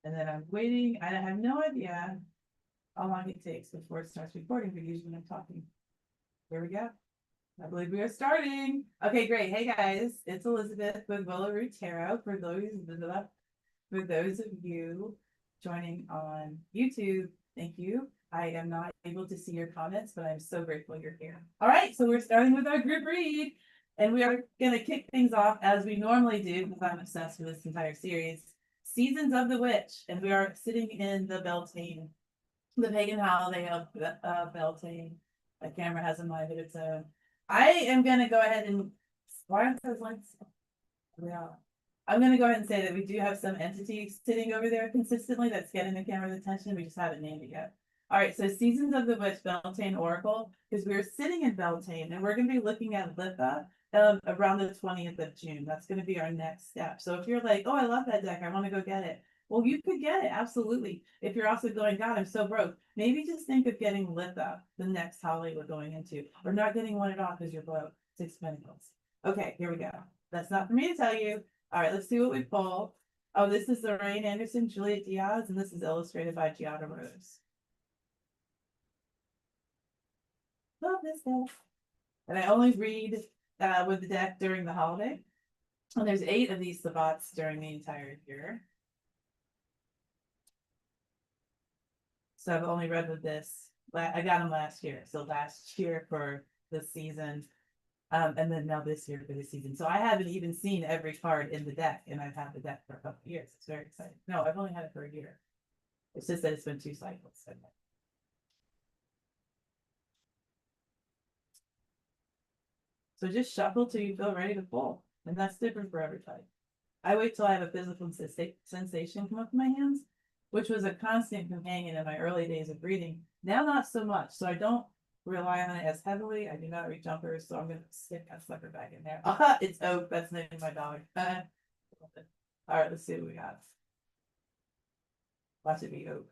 And then I'm waiting. I have no idea how long it takes before it starts recording, but usually when I'm talking. Here we go. I believe we are starting. Okay, great. Hey guys, it's Elizabeth with Willow Tarot. For those of you joining on YouTube, thank you. I am not able to see your comments, but I'm so grateful you're here. All right, so we're starting with our group read, and we are going to kick things off as we normally do because I'm obsessed with this entire series. Seasons of the Witch, and we are sitting in the Beltane, the pagan holiday of Beltane. My camera has a mind of its own. I am going to go ahead and why aren't those lights? Yeah. I'm going to go ahead and say that we do have some entity sitting over there consistently that's getting the camera's attention. We just haven't named it yet. All right, so Seasons of the Witch, Beltane Oracle, because we're sitting in Beltane and we're going to be looking at Litha around the 20th of June. That's going to be our next step. So if you're like, oh, I love that deck, I want to go get it. Well, you could get it, absolutely. If you're also going, God, I'm so broke, maybe just think of getting Litha, the next holiday we're going into, or not getting one at all because you're broke. 6 Pentacles. Okay, here we go. That's not for me to tell you. All right, let's see what we pull. Oh, this is Lorraine Anderson, Juliet Diaz, and this is illustrated by Giada Rose. Love this deck. And I only read with the deck during the holiday. And there's 8 of these sabbats during the entire year. So I've only read with this. I got them last year. So last year for the season. And then now this year for the season. So I haven't even seen every card in the deck, and I've had the deck for a couple of years. It's very exciting. No, I've only had it for a year. It's just that it's been 2 cycles. So just shuffle till you feel ready to pull. And that's different for every type. I wait till I have a physical sensation come up in my hands, which was a constant companion in my early days of reading. Now, not so much. So I don't rely on it as heavily. I do not read jumpers, so I'm going to stick that sucker back in there. It's oak. That's the name of my dog. All right, let's see what we got. Watch it be oak.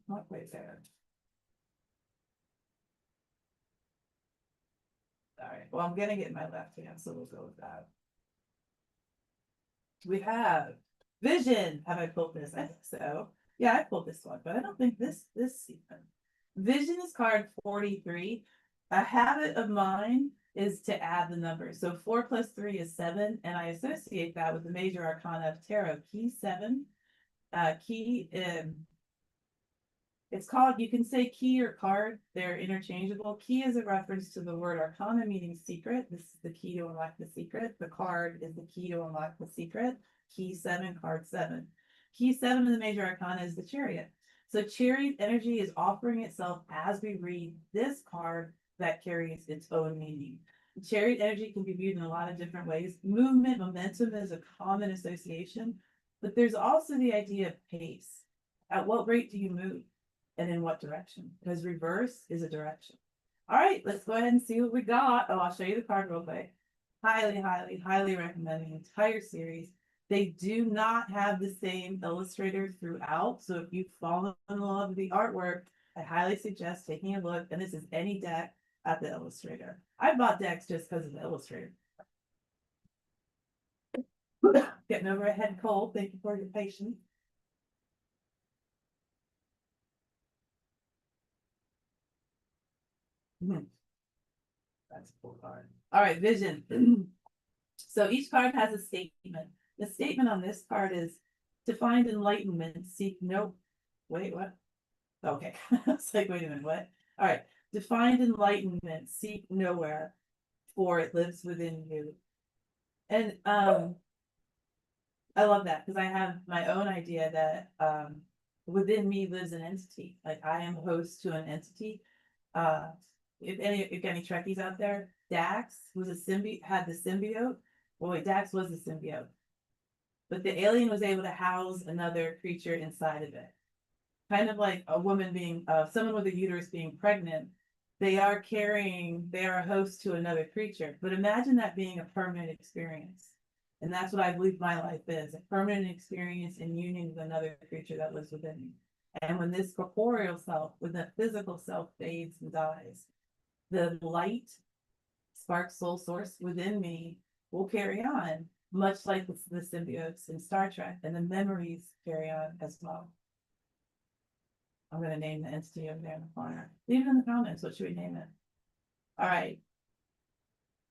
Not quite there. All right, well, I'm going to get my left hand, so we'll go with that. We have Vision. Have I pulled this? I think so. Yeah, I pulled this one, but I don't think this season. Vision is card 43. A habit of mine is to add the numbers. So 4 plus 3 is 7, and I associate that with the major arcana of tarot, key 7. It's called, you can say key or card, they're interchangeable. Key is a reference to the word arcana, meaning secret. This is the key to unlock the secret. The card is the key to unlock the secret. Key 7, card 7. Key 7 in the major arcana is the Chariot. So Chariot energy is offering itself as we read this card that carries its own meaning. Chariot energy can be viewed in a lot of different ways. Movement, momentum is a common association, but there's also the idea of pace. At what rate do you move? And in what direction? Because reverse is a direction. All right, let's go ahead and see what we got. Oh, I'll show you the card real quick. Highly, highly, highly recommend the entire series. They do not have the same illustrator throughout. So if you fall in love with the artwork, I highly suggest taking a look. And this is any deck at the illustrator. I bought decks just because of the illustrator. Getting over a head cold. Thank you for your patience. That's a cool card. All right, Vision. So each card has a statement. The statement on this card is to find enlightenment, seek no. Wait, what? Okay. It's like, wait a minute, what? All right. To find enlightenment, seek nowhere, for it lives within you. And I love that because I have my own idea that within me lives an entity. Like I am host to an entity. If any Trekkies out there, Dax was had the symbiote. Well, wait, Dax was the symbiote, but the alien was able to house another creature inside of it. Kind of like a woman being, someone with a uterus being pregnant. They are a host to another creature. But imagine that being a permanent experience. And that's what I believe my life is, a permanent experience in union with another creature that lives within me. And when this corporeal self, when the physical self fades and dies, the light, spark, soul source within me will carry on. much like the symbiotes in Star Trek, and the memories carry on as well. I'm going to name the entity over there in the corner. Leave it in the comments. What should we name it? All right.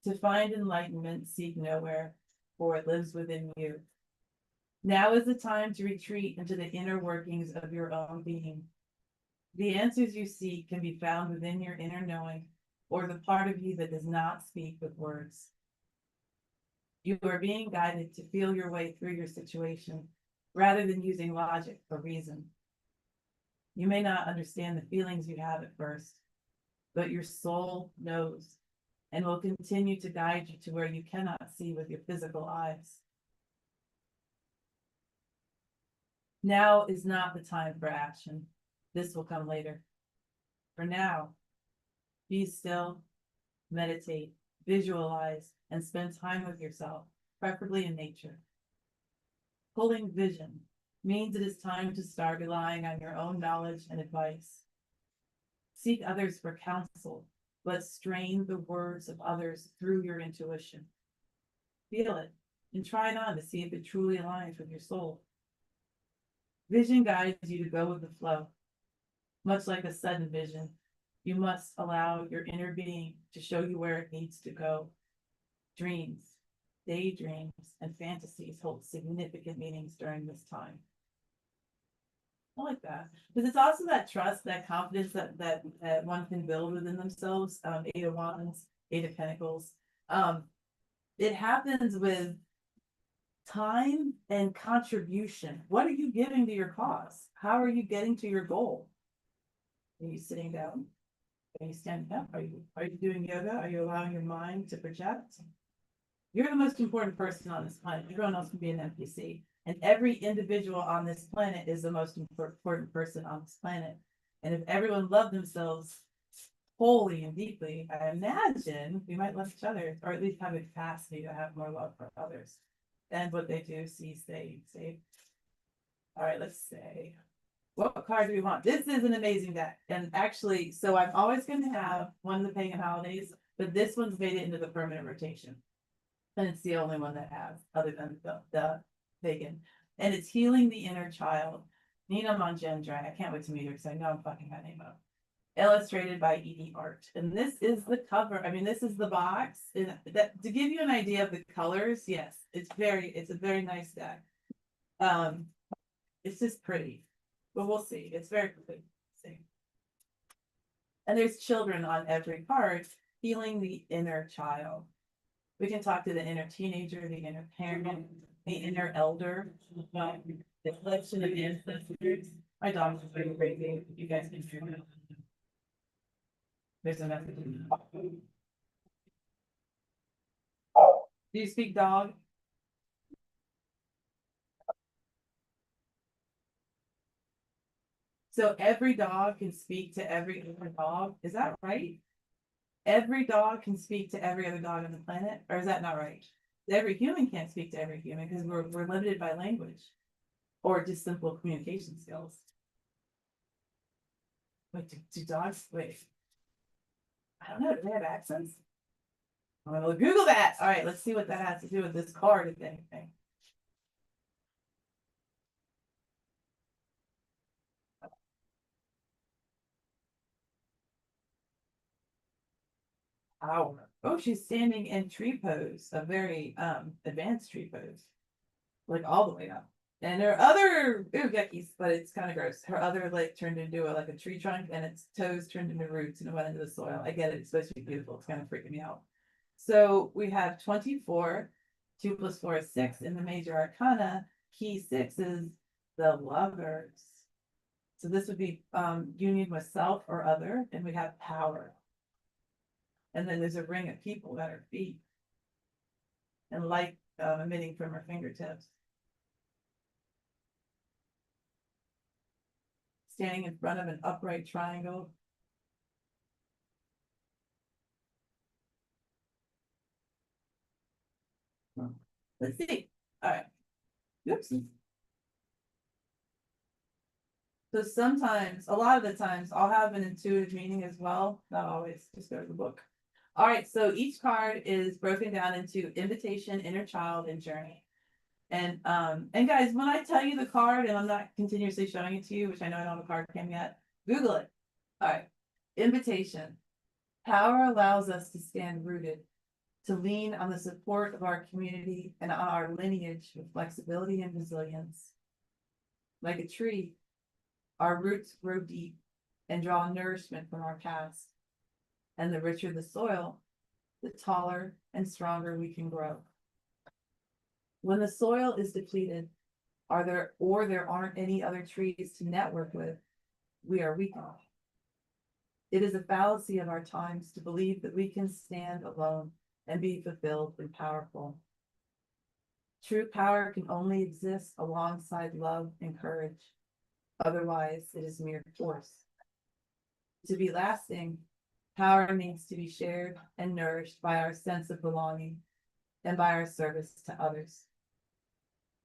To find enlightenment, seek nowhere, for it lives within you. Now is the time to retreat into the inner workings of your own being. The answers you seek can be found within your inner knowing, or the part of you that does not speak with words. You are being guided to feel your way through your situation, rather than using logic or reason. You may not understand the feelings you have at first, but your soul knows and will continue to guide you to where you cannot see with your physical eyes. Now is not the time for action. This will come later. For now, be still, meditate, visualize, and spend time with yourself, preferably in nature. Pulling vision means it is time to start relying on your own knowledge and advice. Seek others for counsel, but strain the words of others through your intuition. Feel it and try it on to see if it truly aligns with your soul. Vision guides you to go with the flow. Much like a sudden vision, you must allow your inner being to show you where it needs to go. Dreams, daydreams, and fantasies hold significant meanings during this time. I like that. Because it's also that trust, that confidence that one can build within themselves. Eight of Wands, Eight of Pentacles. It happens with time and contribution. What are you giving to your cause? How are you getting to your goal? Are you sitting down? Are you standing up? Are you doing yoga? Are you allowing your mind to project? You're the most important person on this planet. Everyone else can be an NPC. And every individual on this planet is the most important person on this planet. And if everyone loved themselves wholly and deeply, I imagine we might love each other, or at least have a capacity to have more love for others. And what they do, see, stay, save. All right, let's say, what card do we want? This is an amazing deck. And actually, so I'm always going to have one of the pagan holidays, but this one's made it into the permanent rotation. And it's the only one that has, other than the pagan. And it's Healing the Inner Child. Nina Mongendra. I can't wait to meet her because I know I'm fucking that name up. Illustrated by Edie Art. And this is the cover. I mean, this is the box. And that, to give you an idea of the colors, yes, it's a very nice deck. It's just pretty. But we'll see. It's very pretty. See. And there's children on every card, healing the inner child. We can talk to the inner teenager, the inner parent, the inner elder, the collection of ancestors. My dog's is very crazy. You guys can hear me. There's a message. Do you speak dog? So every dog can speak to every other dog. Is that right? Every dog can speak to every other dog on the planet, or is that not right? Every human can't speak to every human because we're limited by language or just simple communication skills. Wait, do dogs, wait. I don't know, do they have accents? I'm gonna Google that. All right, let's see what that has to do with this card, if anything. Power. Oh, she's standing in tree pose, a very advanced tree pose. Like all the way up. And her other yuckies, but it's kind of gross. Her other leg turned into like a tree trunk, and its toes turned into roots and it went into the soil. I get it, it's supposed to be beautiful. It's kind of freaking me out. So we have 24, 2 + 4 is 6 in the major arcana. Key 6 is the lovers. So this would be union with self or other, and we have power. And then there's a ring of people at her feet, and light emitting from her fingertips. Standing in front of an upright triangle. Let's see. All right. Oops. So sometimes, a lot of the times, I'll have an intuitive meaning as well. Not always, just go to the book. All right, so each card is broken down into invitation, inner child, and journey. And guys, when I tell you the card, and I'm not continuously showing it to you, which I know I don't have a card cam yet, Google it. All right, invitation. Power allows us to stand rooted, to lean on the support of our community and on our lineage with flexibility and resilience. Like a tree, our roots grow deep and draw nourishment from our past. And the richer the soil, the taller and stronger we can grow. When the soil is depleted, there aren't any other trees to network with, we are weakened. It is a fallacy of our times to believe that we can stand alone and be fulfilled and powerful. True power can only exist alongside love and courage. Otherwise, it is mere force. To be lasting, power needs to be shared and nourished by our sense of belonging and by our service to others.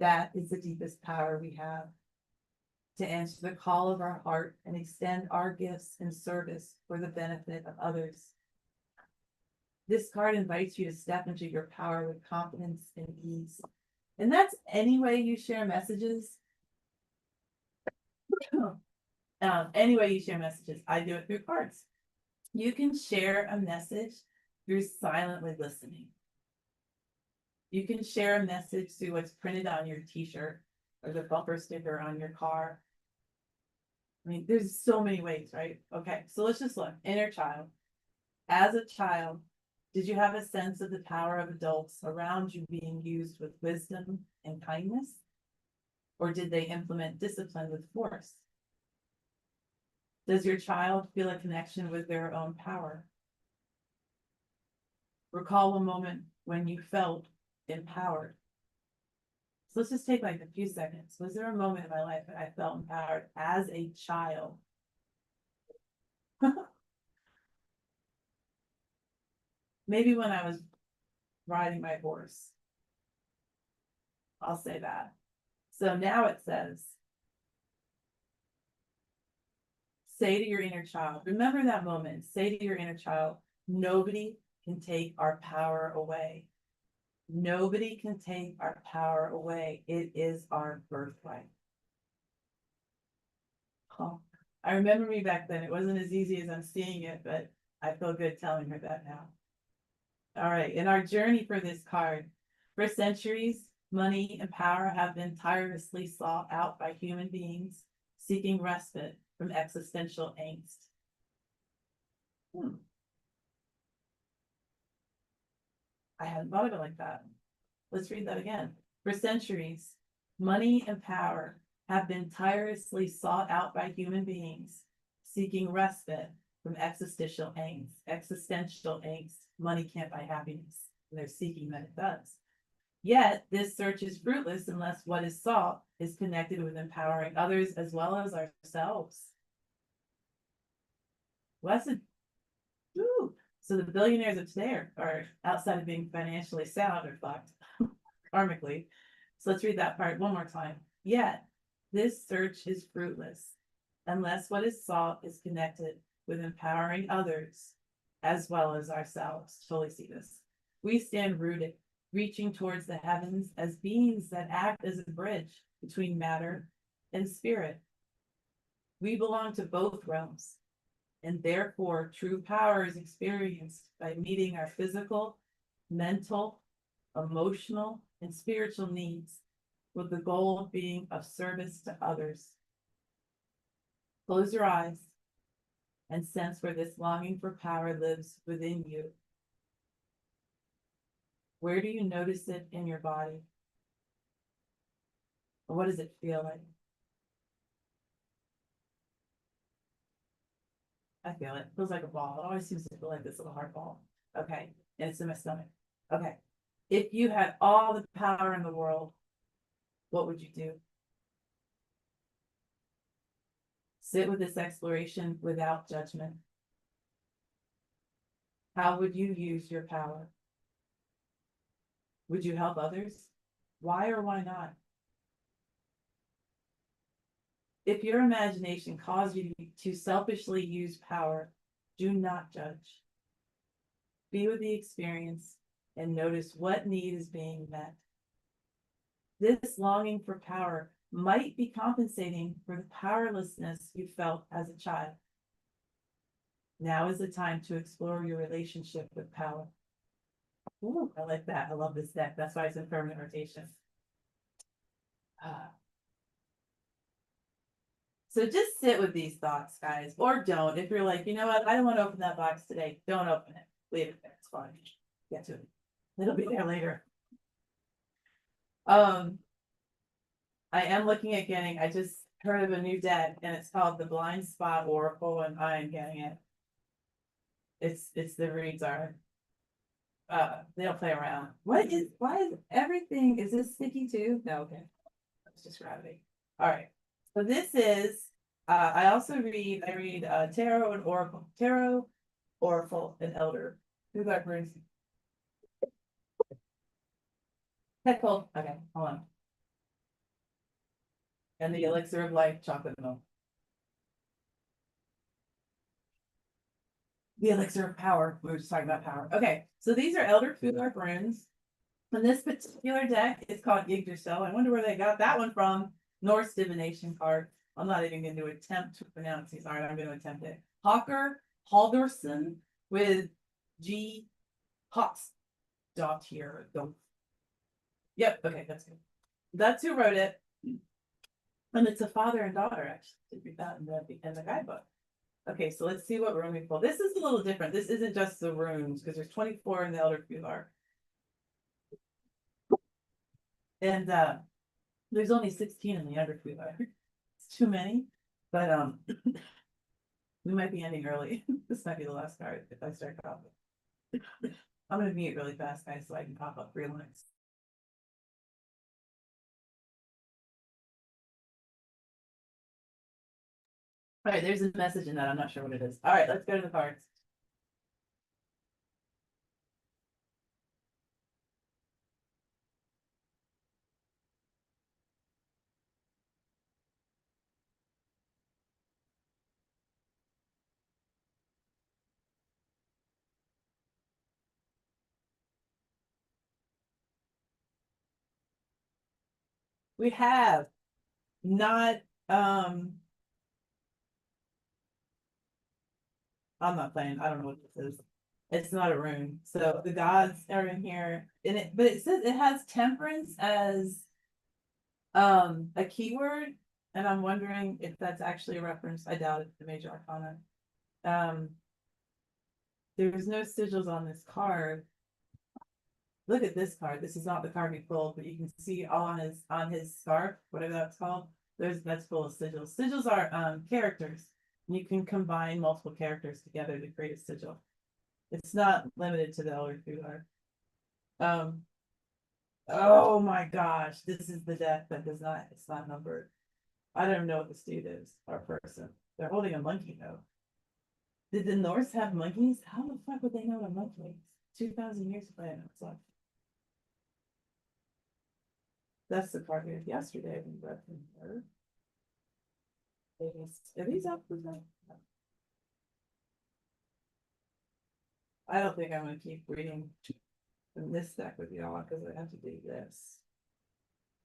That is the deepest power we have, to answer the call of our heart and extend our gifts in service for the benefit of others. This card invites you to step into your power with confidence and ease. And that's any way you share messages. Any way you share messages. I do it through cards. You can share a message through silently listening. You can share a message through what's printed on your t-shirt or the bumper sticker on your car. I mean, there's so many ways, right? Okay, so let's just look. Inner child. As a child, did you have a sense of the power of adults around you being used with wisdom and kindness? Or did they implement discipline with force? Does your child feel a connection with their own power? Recall a moment when you felt empowered. So let's just take like a few seconds. Was there a moment in my life that I felt empowered as a child? Maybe when I was riding my horse. I'll say that. So now it says, say to your inner child, remember that moment, say to your inner child, nobody can take our power away. Nobody can take our power away. It is our birthright. Oh, I remember me back then. It wasn't as easy as I'm seeing it, but I feel good telling her that now. All right, in our journey for this card, for centuries, money and power have been tirelessly sought out by human beings seeking respite from existential angst. I hadn't thought of it like that. Let's read that again. For centuries, money and power have been tirelessly sought out by human beings seeking respite from existential angst. Existential angst. Money can't buy happiness. And they're seeking that it does. Yet, this search is fruitless unless what is sought is connected with empowering others as well as ourselves. Blessed. Ooh. So the billionaires of today are outside of being financially sound or fucked karmically. So let's read that part one more time. Yet, this search is fruitless unless what is sought is connected with empowering others as well as ourselves. Totally see this. We stand rooted, reaching towards the heavens as beings that act as a bridge between matter and spirit. We belong to both realms, and therefore true power is experienced by meeting our physical, mental, emotional, and spiritual needs with the goal of being of service to others. Close your eyes and sense where this longing for power lives within you. Where do you notice it in your body? Or what does it feel like? I feel it. It feels like a ball. It always seems to feel like this little hard ball. Okay. And it's in my stomach. Okay. If you had all the power in the world, what would you do? Sit with this exploration without judgment. How would you use your power? Would you help others? Why or why not? If your imagination caused you to selfishly use power, do not judge. be with the experience, and notice what need is being met. This longing for power might be compensating for the powerlessness you felt as a child. Now is the time to explore your relationship with power. Ooh, I like that. I love this deck. That's why it's in permanent rotation. So just sit with these thoughts, guys, or don't. If you're like, you know what, I don't want to open that box today, don't open it. Leave it there. It's fine. Get to it. It'll be there later. I am looking at getting, I just heard of a new deck and it's called the Blind Spot Oracle, and I am getting it. It's the reads are they don't play around. Why is everything, is this sticky too? No, okay. It's just gravity. All right. So this is I read tarot and oracle and elder. Who's that brings? Head cold. Okay, hold on. And the elixir of life, chocolate milk. The elixir of power. We were just talking about power. Okay, so these are elder Futhark runes. And this particular deck is called Yggdrasil. I wonder where they got that one from. Norse divination card. I'm not even going to attempt to pronounce these. All right, I'm going to attempt it. Hawker Haldorsson with G. Hawks. Dot here. Don't. Yep. Okay, that's good. That's who wrote it. And it's a father and daughter, actually. Did read that in the guidebook. Okay, so let's see what rune we pull. This is a little different. This isn't just the runes, because there's 24 in the Elder Futhark. And there's only 16 in the Elder Futhark. It's too many. But we might be ending early. This might be the last card if I start coughing. I'm gonna mute really fast, guys, so I can pop up 3 lines. All right, there's a message in that. I'm not sure what it is. All right, let's go to the cards. We have not I'm not playing. I don't know what this is. It's not a rune. So the gods are in here. But it says it has temperance as a keyword. And I'm wondering if that's actually a reference. I doubt it, the major arcana. There's no sigils on this card. Look at this card. This is not the card we pulled, but you can see all on his scarf, whatever that's called. That's full of sigils. Sigils are characters. You can combine multiple characters together to create a sigil. It's not limited to the Elder Futhark. Oh my gosh, this is the deck that it's not numbered. I don't know what this dude is, or person. They're holding a monkey though. Did the Norse have monkeys? How the fuck would they know what a monkey is? 2,000 years ago, it's like. That's the card we had yesterday when we read from her. Are these up for that? I don't think I'm going to keep reading in this deck with y'all because I have to do this.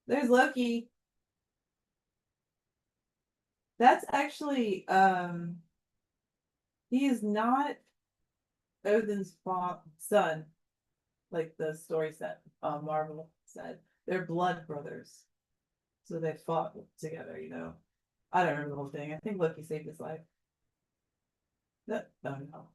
There's Loki. That's actually he is not Odin's son, like the story set Marvel said. They're blood brothers. So they fought together, you know. I don't remember the whole thing. I think Loki saved his life. No, no.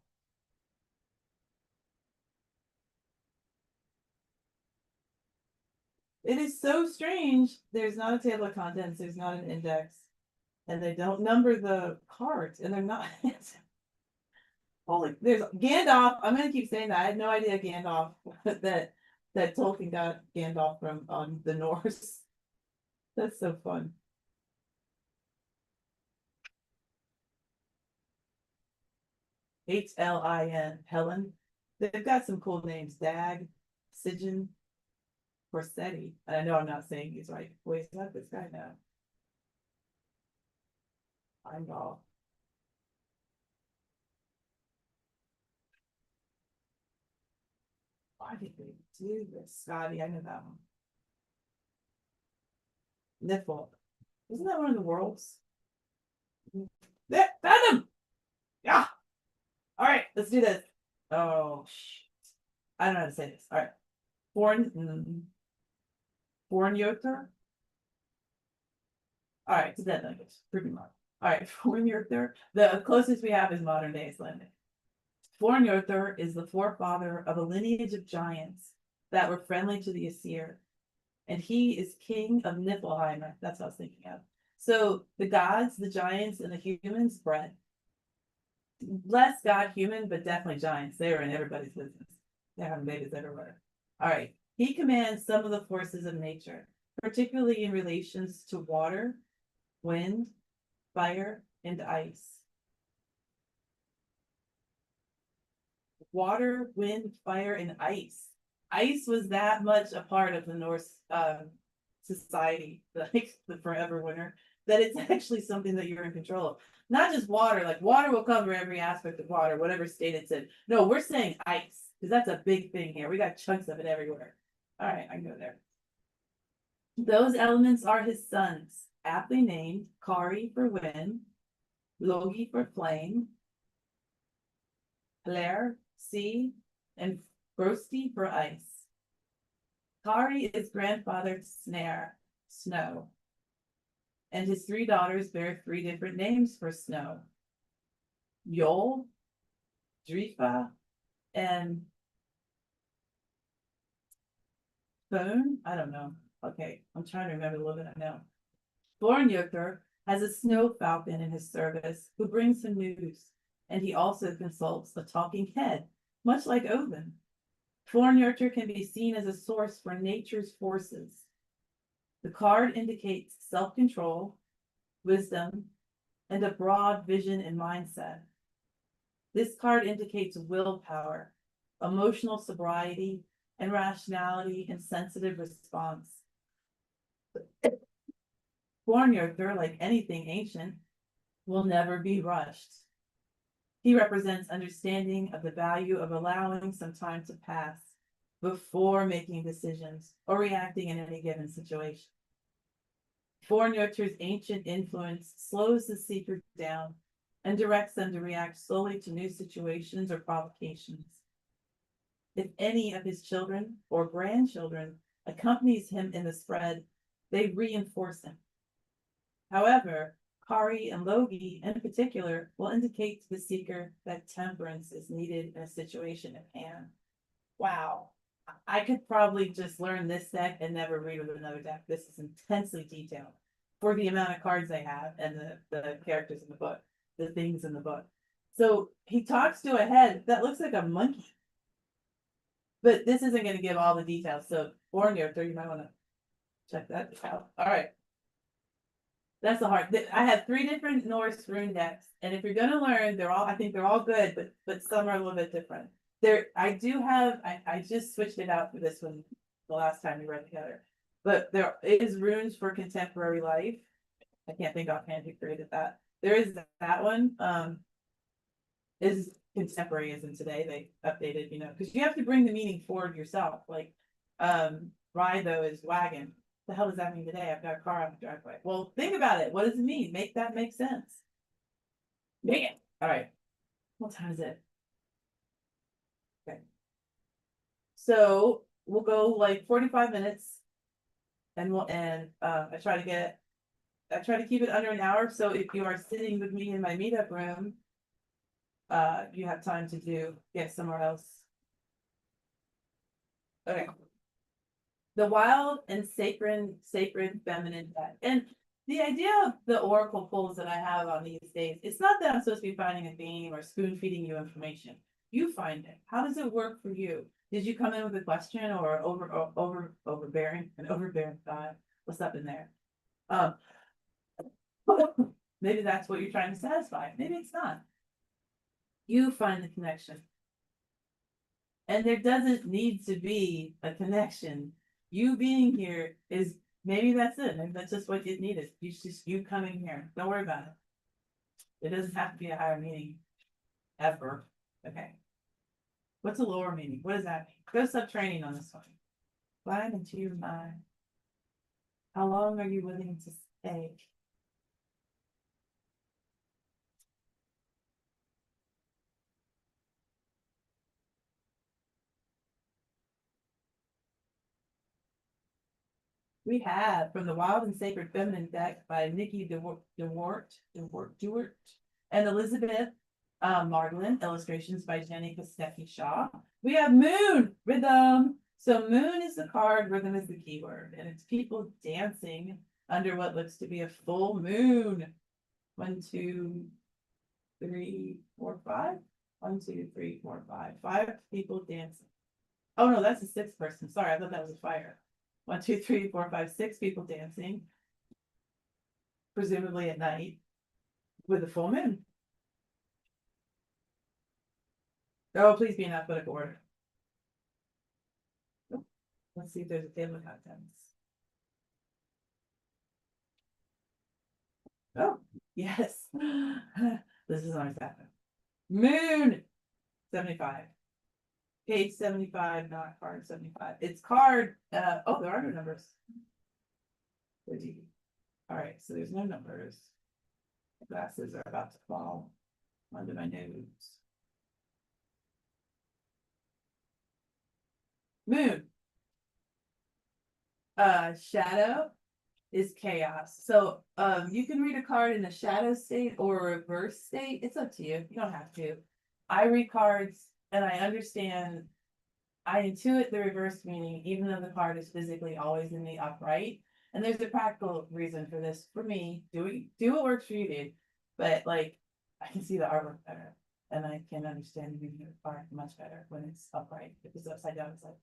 It is so strange. There's not a table of contents. There's not an index. And they don't number the cards. And they're not. Holy, there's Gandalf. I'm going to keep saying that. I had no idea Gandalf, that Tolkien got Gandalf from the Norse. That's so fun. Hlin, Helen. They've got some cool names. Dag, Sigyn, Corsetti. And I know I'm not saying these right. Wait, not this guy now. Why did we do this? Scotty, I know that one. Nipple. Isn't that one of the worlds? There, found him! Yeah. All right, let's do this. Oh, shit. I don't know how to say this. All right. Foreign Yoter. All right, it's a dead language. Pretty much. All right, foreign Yoter. The closest we have is modern day Icelandic. Foreign Yoter is the forefather of a lineage of giants that were friendly to the Aesir. And he is king of Niflheimer. That's what I was thinking of. So the gods, the giants, and the humans bred. Less god human, but definitely giants. They were in everybody's business. They're having babies everywhere. All right. He commands some of the forces of nature, particularly in relations to water, wind, fire, and ice. Water, wind, fire, and ice. Ice was that much a part of the Norse society, like the forever winter, that it's actually something that you're in control of. Not just water, like water will cover every aspect of water, whatever state it's in. No, we're saying ice, because that's a big thing here. We got chunks of it everywhere. All right, I can go there. Those elements are his sons, aptly named Kari for wind, Logi for flame, Blair, sea, and Frosti for ice. Kari is grandfather to Snare, snow, and his three daughters bear three different names for snow. Yol, Drifa, and Bone. I don't know. Okay, I'm trying to remember a little bit I know. Bornjökur has a snow falcon in his service who brings him news, and he also consults a talking head, much like Odin. Bornjökur can be seen as a source for nature's forces. The card indicates self-control, wisdom, and a broad vision and mindset. This card indicates willpower, emotional sobriety, and rationality and sensitive response. Bornjökur, like anything ancient, will never be rushed. He represents understanding of the value of allowing some time to pass before making decisions or reacting in any given situation. Bornjökur's ancient influence slows the seeker down and directs them to react slowly to new situations or provocations. If any of his children or grandchildren accompanies him in the spread, they reinforce him. However, Kari and Logi in particular will indicate to the seeker that temperance is needed in a situation at hand. Wow. I could probably just learn this deck and never read with another deck. This is intensely detailed for the amount of cards they have and the characters in the book, the things in the book. So he talks to a head that looks like a monkey. But this isn't going to give all the details. So Bornjökur, you might want to check that out. All right. That's the hard. I have 3 different Norse rune decks, and if you're gonna learn, I think they're all good, but some are a little bit different. I just switched it out for this one the last time we read together. But there is runes for contemporary life. I can't think offhand who created that. There is that one. Is contemporary as in today. They updated, because you have to bring the meaning forward yourself. Like ride though is wagon. The hell does that mean today? I've got a car on the driveway. Well, think about it. What does it mean? Make that make sense. Dang it. All right. What time is it? Okay. So we'll go like 45 minutes and I try to keep it under an hour. So if you are sitting with me in my meetup room, you have time to get somewhere else. Okay. The wild and sacred feminine deck. And the idea of the oracle pulls that I have on these days, it's not that I'm supposed to be finding a theme or spoon feeding you information. You find it. How does it work for you? Did you come in with a question or overbearing thought? What's up in there? Maybe that's what you're trying to satisfy. Maybe it's not. You find the connection. And there doesn't need to be a connection. You being here is maybe that's it. Maybe that's just what it needed. It's just you coming here. Don't worry about it. It doesn't have to be a higher meaning ever. Okay. What's a lower meaning? What does that Go subtraining on this one. Climb into your mind. How long are you willing to stay? We have from the Wild and Sacred Feminine deck by Nikki Dewart, and Elizabeth Margolin, illustrations by Jenny Kostecki Shaw. We have Moon Rhythm. So Moon is the card, rhythm is the keyword, and it's people dancing under what looks to be a full moon. 1, 2, 3, 4, 5. 1, 2, 3, 4, 5. 5 people dancing. Oh no, that's a 6th person. Sorry, I thought that was a fire. 1, 2, 3, 4, 5, 6 people dancing, presumably at night, with a full moon. Oh, please be in alphabetical order. Let's see if there's a table of contents. Oh, yes. This is always happening. Moon 75. Page 75, not card 75. It's card, oh, there are no numbers. All right, so there's no numbers. The glasses are about to fall onto my nose. Moon. Shadow is chaos. So you can read a card in a shadow state or a reverse state. It's up to you. You don't have to. I read cards and I understand, I intuit the reverse meaning, even though the card is physically always in the upright. And there's a practical reason for this. For me, do what works for you, dude. But like, I can see the artwork better, and I can understand reading the card much better when it's upright. If it's upside down, it's like,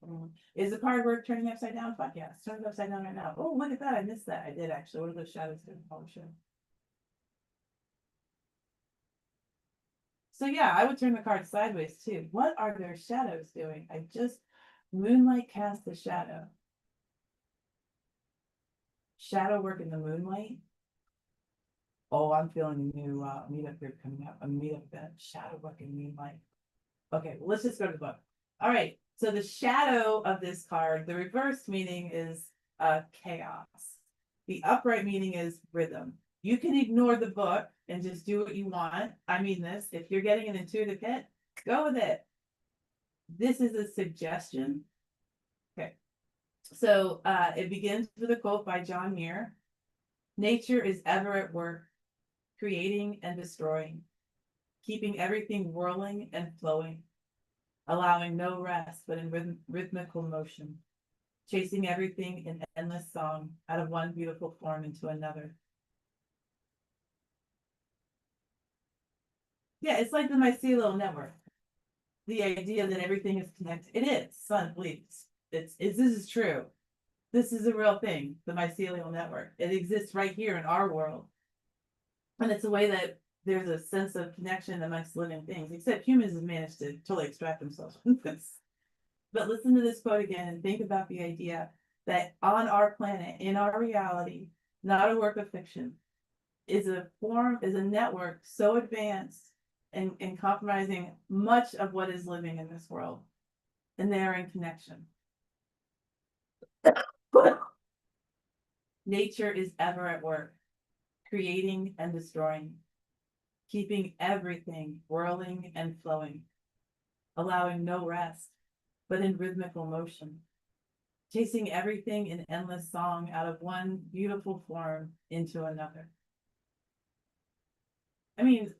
is the card worth turning upside down? Fuck yeah, it's turning upside down right now. Oh, look at that! I missed that. I did actually. What are those shadows doing? Oh shit. So yeah, I would turn the card sideways too. What are their shadows doing? I just moonlight cast the shadow. Shadow work in the moonlight. Oh, I'm feeling a new meetup group coming up. A meetup event, shadow work in moonlight. Okay, well, let's just go to the book. All right, so the shadow of this card, the reverse meaning is chaos. The upright meaning is rhythm. You can ignore the book and just do what you want. I mean this, if you're getting an intuitive hit, go with it. This is a suggestion. Okay, so it begins with a quote by John Muir. Nature is ever at work, creating and destroying, keeping everything whirling and flowing, allowing no rest but in rhythmical motion, chasing everything in endless song out of one beautiful form into another. Yeah, it's like the mycelial network. The idea that everything is connected. It is, son, please. This is true. This is a real thing, the mycelial network. It exists right here in our world. And it's a way that there's a sense of connection amongst living things, except humans have managed to totally extract themselves from this. But listen to this quote again and think about the idea that on our planet, in our reality, not a work of fiction, is a network so advanced and compromising much of what is living in this world. And they are in connection. Nature is ever at work, creating and destroying, keeping everything whirling and flowing, allowing no rest, but in rhythmical motion, chasing everything in endless song out of one beautiful form into another. I mean,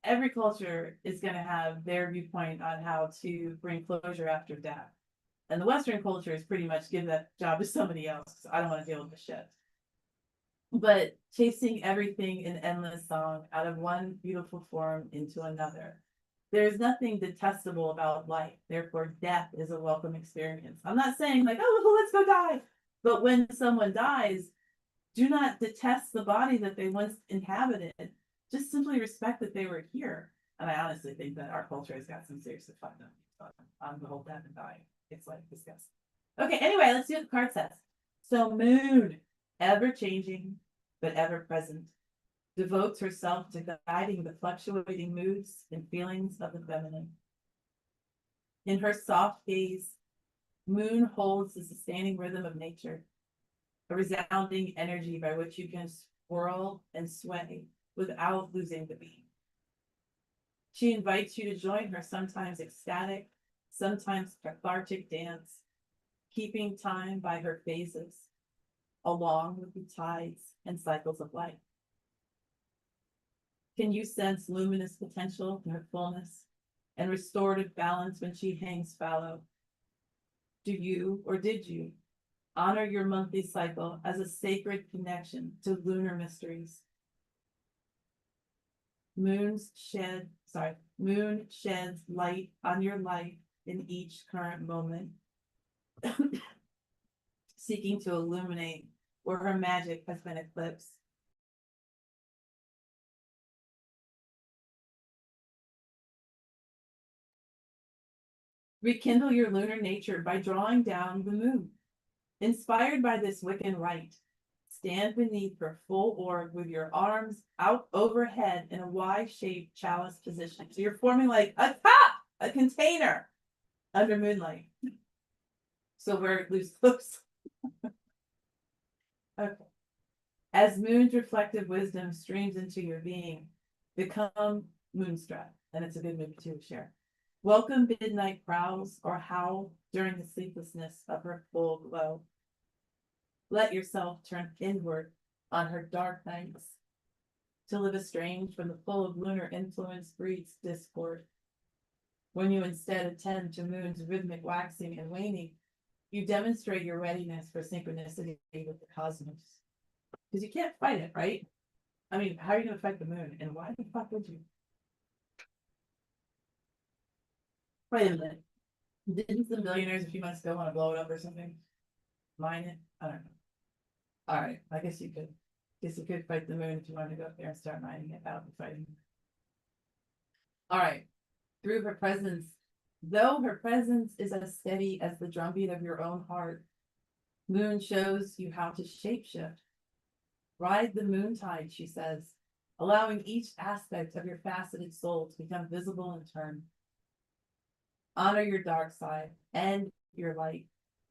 every culture is going to have their viewpoint on how to bring closure after death. And the Western culture is pretty much give that job to somebody else. I don't want to deal with the shit. But chasing everything in endless song out of one beautiful form into another. There is nothing detestable about life. Therefore, death is a welcome experience. I'm not saying like, oh, let's go die. But when someone dies, do not detest the body that they once inhabited. Just simply respect that they were here. And I honestly think that our culture has got some seriously fucked up on the whole death and dying. It's like disgusting. Okay, anyway, let's see what the card says. So Moon, ever changing, but ever present, devotes herself to guiding the fluctuating moods and feelings of the feminine. In her soft gaze, moon holds the sustaining rhythm of nature, a resounding energy by which you can swirl and sway without losing the beat. She invites you to join her sometimes ecstatic, sometimes cathartic dance, keeping time by her phases, along with the tides and cycles of life. Can you sense luminous potential in her fullness and restorative balance when she hangs fallow? Do you, or did you, honor your monthly cycle as a sacred connection to lunar mysteries? Moon sheds light on your life in each current moment, seeking to illuminate where her magic has been eclipsed. Rekindle your lunar nature by drawing down the moon. Inspired by this Wiccan rite, stand beneath her full orb with your arms out overhead in a Y-shaped chalice position. So you're forming like a container under moonlight. So wear loose clothes. Okay. As moon's reflective wisdom streams into your being, become moonstruck. And it's a good movie to share. Welcome midnight prowls or howl during the sleeplessness of her full glow. Let yourself turn inward on her dark nights. To live estranged from the full of lunar influence breeds discord. When you instead attend to moon's rhythmic waxing and waning, you demonstrate your readiness for synchronicity with the cosmos. Because you can't fight it, right? I mean, how are you going to fight the moon? And why the fuck would you? Wait a minute. Didn't the billionaires a few months ago want to blow it up or something? Mine it? I don't know. All right, I guess you could. Guess you could fight the moon if you wanted to go up there and start mining it out and fighting. All right. Through her presence, though her presence is as steady as the drumbeat of your own heart, moon shows you how to shapeshift. Ride the moontide, she says, allowing each aspect of your faceted soul to become visible in turn. Honor your dark side and your light,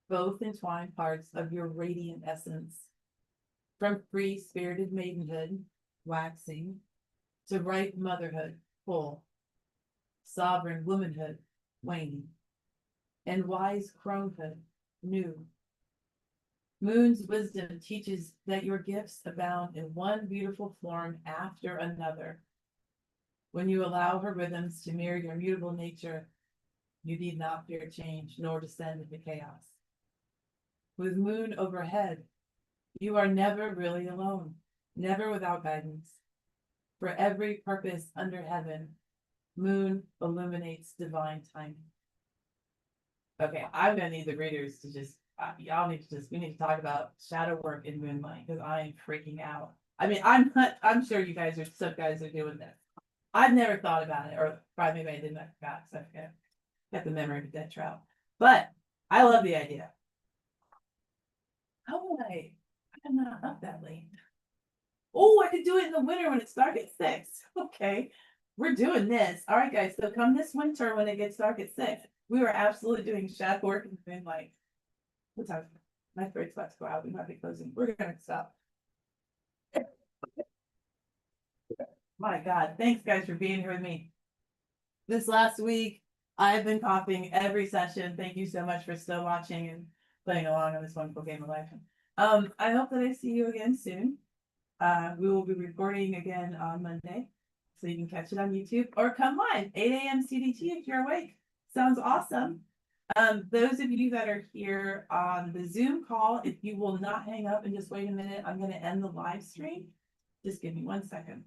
both entwined parts of your radiant essence. From free-spirited maidenhood, waxing, to ripe motherhood, full, sovereign womanhood, waning, and wise cronehood, new. Moon's wisdom teaches that your gifts abound in one beautiful form after another. When you allow her rhythms to mirror your mutable nature, you need not fear change nor descend into chaos. With moon overhead, you are never really alone, never without guidance. For every purpose under heaven, moon illuminates divine timing. Okay, I'm gonna need the readers to just, y'all need to we need to talk about shadow work in moonlight because I am freaking out. I mean, I'm sure you guys are, some guys are doing this. I've never thought about it, or probably maybe I didn't, I forgot, because I forget. Got the memory of a dead trout. But I love the idea. How would I'm not up that late. Oh, I could do it in the winter when it's dark at 6. Okay, we're doing this. All right, guys. So come this winter when it gets dark at 6, we were absolutely doing shadow work in the moonlight. What time? My throat's about to go out. We might be closing. We're gonna stop. My God, thanks guys for being here with me. This last week, I've been coughing every session. Thank you so much for still watching and playing along on this wonderful game of life. I hope that I see you again soon. We will be recording again on Monday, so you can catch it on YouTube or come live 8 a.m. CDT if you're awake. Sounds awesome. Those of you that are here on the Zoom call, if you will not hang up and just wait a minute, I'm going to end the live stream. Just give me 1 second.